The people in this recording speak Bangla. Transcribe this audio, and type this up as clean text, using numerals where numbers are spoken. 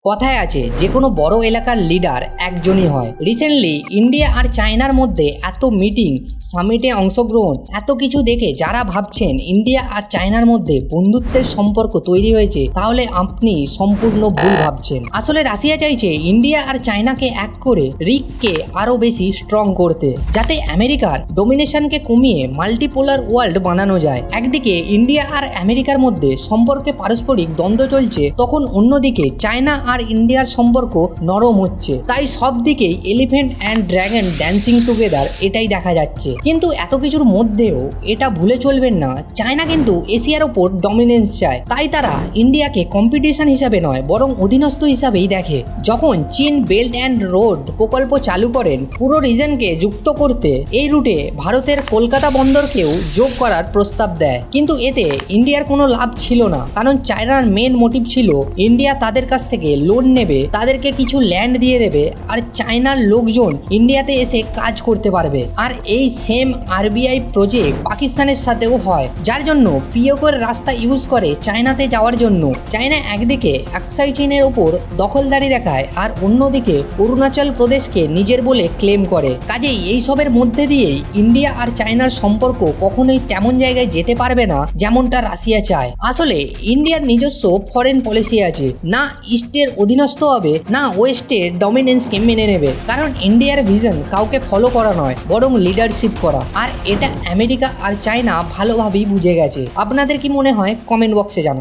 কথায় আছে যে কোনো বড় এলাকার লিডার একজনই হয়। রিসেন্টলি ইন্ডিয়া আর চায়নার মধ্যে এত মিটিং, সামিটে অংশগ্রহণ, এত কিছু দেখে যারা ভাবছেন ইন্ডিয়া আর চায়নার মধ্যে বন্ধুত্বের সম্পর্ক তৈরি হয়েছে, তাহলে আপনি সম্পূর্ণ ভুল ভাবছেন। আসলে রাশিয়া চাইছে ইন্ডিয়া আর চায়নাকে এক করে রিককে আরো বেশি স্ট্রং করতে, যাতে আমেরিকার ডোমিনেশনকে কমিয়ে মাল্টিপোলার ওয়ার্ল্ড বানানো যায়। একদিকে ইন্ডিয়া আর আমেরিকার মধ্যে সম্পর্কে পারস্পরিক দ্বন্দ্ব চলছে, তখন অন্যদিকে চায়না আর ইন্ডিয়ার সম্পর্ক নরম হচ্ছে। তাই সব দিকেই elephant and dragon dancing together এটাই দেখা যাচ্ছে। কিন্তু এত কিছুর মধ্যেও এটা ভুলে চলবেন না, চায়না কিন্তু এশিয়ার ওপর ডমিনেন্স চায়। তাই তারা ইন্ডিয়াকে কম্পিটিশন হিসাবে নয় বরং অধীনস্থ হিসাবেই দেখে। যখন চীন বেল্ট অ্যান্ড রোড প্রকল্প চালু করেন পুরো রিজনকে যুক্ত করতে, এই রুটে ভারতের কলকাতা বন্দরকেও যোগ করার প্রস্তাব দেয়। কিন্তু এতে ইন্ডিয়ার কোনো লাভ ছিল না, কারণ চায়নার মেন মোটিভ ছিল ইন্ডিয়া তাদের কাছ থেকে লোন নেবে, তাদেরকে কিছু ল্যান্ড দিয়ে দেবে, আর চায়নার লোকজন ইন্ডিয়াতে এসে কাজ করতে পারবে। আর এই সেম আরবিআই প্রজেক্ট পাকিস্তানের সাথেও হয়, যার জন্য পিওকের রাস্তা ইউজ করে চায়নাতে যাওয়ার জন্য। চায়না একদিকে আকসাই চীনের ওপর দখলদারি দেখায় আর অন্যদিকে অরুণাচল প্রদেশকে নিজের বলে ক্লেম করে। কাজেই এইসবের মধ্যে দিয়েই ইন্ডিয়া আর চায়নার সম্পর্ক কখনোই তেমন জায়গায় যেতে পারবে না যেমনটা রাশিয়া চায়। আসলে ইন্ডিয়ার নিজস্ব ফরেন পলিসি আছে, না ইস্টের অধীনস্থ হবে না ওয়েস্টের ডমিনেন্সকে মেনে নেবে। কারণ ইন্ডিয়ার ভিশন কাউকে ফলো করা নয় বরং লিডারশিপ করা, আর এটা আমেরিকা আর চায়না ভালোভাবেই বুঝে গেছে। আপনাদের কি মনে হয় কমেন্ট বক্সে জানান।